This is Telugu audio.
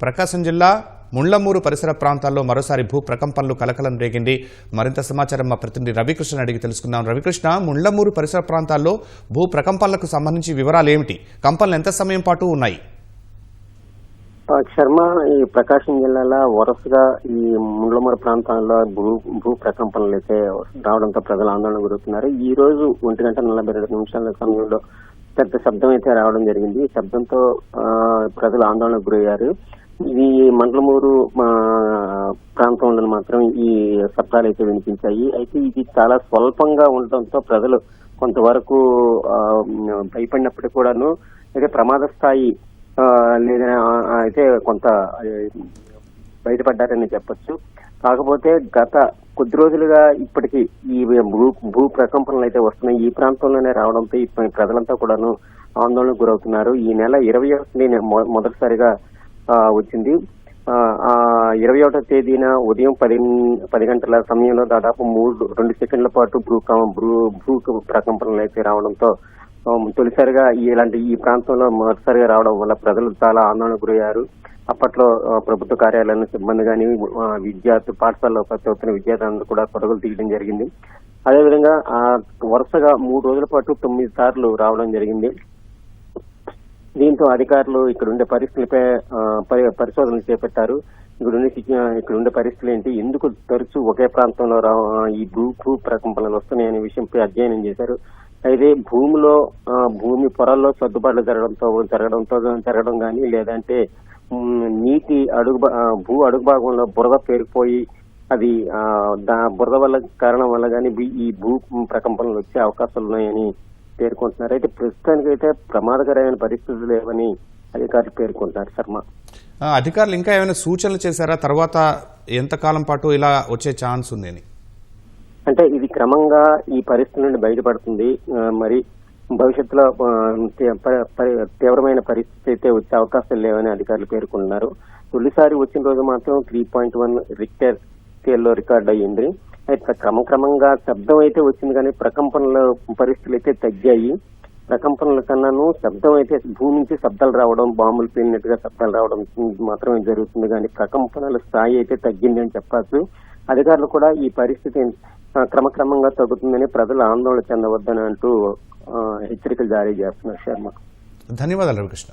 ప్రకాశం జిల్లా ముండ్లమూరు పరిసర ప్రాంతాల్లో మరోసారి భూ ప్రకంపనలు కలకలం రేగింది. మరింత సమాచారం మా ప్రతినిధి రవికృష్ణ అడిగి తెలుసుకుందాం. రవికృష్ణ, ముండ్లమూరు పరిసర ప్రాంతాల్లో భూ ప్రకంపనలకు సంబంధించి వివరాలు ఏమిటి? కంపనలు ఎంత సమయం పాటు ఉన్నాయి? శర్మ, ఈ ప్రకాశం జిల్లాలో వరుసగా ఈ ముండ్లమూరు ప్రాంతాల్లో భూ ప్రకంపనలు అయితే రావడంతో ప్రజలు ఆందోళన గురవుతున్నారు. ఈ రోజు 1:42 సమయంలో పెద్ద శబ్దం అయితే రావడం జరిగింది. ఈ శబ్దంతో ప్రజలు ఆందోళనకు గురయ్యారు. ఇది మండలమూరు ప్రాంతంలో మాత్రం ఈ శబ్దాలు అయితే వినిపించాయి. అయితే ఇది చాలా స్వల్పంగా ఉండటంతో ప్రజలు కొంతవరకు భయపడినప్పటికీ కూడాను అయితే ప్రమాద స్థాయి లేదా అయితే కొంత బయటపడ్డారని చెప్పొచ్చు. కాకపోతే గత కొద్ది రోజులుగా ఇప్పటికీ ఈ భూ ప్రకంపనలు అయితే వస్తున్నాయి. ఈ ప్రాంతంలోనే రావడంతో ప్రజలంతా కూడాను ఆందోళనకు గురవుతున్నారు. ఈ నెల 21 మొదటిసారిగా వచ్చింది. 21వ తేదీన ఉదయం 10 గంటల సమయంలో దాదాపు 2 సెకండ్ల పాటు భూ ప్రకంపనలు అయితే రావడంతో తొలిసారిగా ఈ ప్రాంతంలో మొదటిసారిగా రావడం వల్ల ప్రజలు చాలా ఆందోళనకు గురయ్యారు. అప్పట్లో ప్రభుత్వ కార్యాలయాల సిబ్బంది కానీ పాఠశాలలో చదువుతున్న విద్యార్థులందరూ కూడా పరుగులు తీయడం జరిగింది. అదేవిధంగా వరుసగా 3 రోజుల పాటు 9 సార్లు రావడం జరిగింది. దీంతో అధికారులు ఇక్కడ ఉండే పరిస్థితులపై పరిశోధనలు చేపట్టారు. ఇక్కడ ఉండే పరిస్థితులు ఏంటి, ఎందుకు తరచూ ఒకే ప్రాంతంలో ఈ భూ ప్రకంపనలు వస్తున్నాయనే విషయంపై అధ్యయనం చేశారు. అయితే భూమి పొరల్లో సర్దుబాట్లు జరగడం కానీ లేదంటే నీటి భూ అడుగు భాగంలో బురద పేరుకుపోయి అది బురద వల్ల కారణం వల్ల కానీ ఈ భూ ప్రకంపనలు వచ్చే అవకాశాలు ఉన్నాయని పేర్కొంటున్నారు. అయితే ప్రస్తుతానికి అయితే ప్రమాదకరమైన పరిస్థితులు లేవని అధికారులు పేర్కొంటున్నారు. శర్మ, అధికారులు ఇంకా ఏమైనా సూచనలు చేశారా? తర్వాత ఎంతకాలం పాటు ఇలా వచ్చే ఛాన్స్ ఉంది అని? అంటే ఇది క్రమంగా ఈ పరిస్థితి నుండి బయటపడుతుంది. మరి భవిష్యత్తులో తీవ్రమైన పరిస్థితి అయితే వచ్చే అవకాశాలు లేవని అధికారులు పేర్కొంటున్నారు. తొలిసారి వచ్చిన రోజు మాత్రం 3.1 రిక్టర్ స్కేల్లో రికార్డు అయ్యింది. అయితే క్రమంగా శబ్దం అయితే వచ్చింది, కానీ ప్రకంపనల పరిస్థితులు అయితే తగ్గాయి. ప్రకంపనల కన్నాను శబ్దం అయితే భూమి నుంచి శబ్దాలు రావడం, బాంబులు పేలినట్టుగా శబ్దాలు రావడం మాత్రమే జరుగుతుంది, కానీ ప్రకంపనల స్థాయి అయితే తగ్గింది అని చెప్పచ్చు. అధికారులు కూడా ఈ పరిస్థితి క్రమక్రమంగా తగ్గుతుందని, ప్రజలు ఆందోళన చెందవద్దని అంటూ హెచ్చరికలు జారీ చేస్తున్నారు. శర్మ, ధన్యవాదాలు రవికృష్ణ.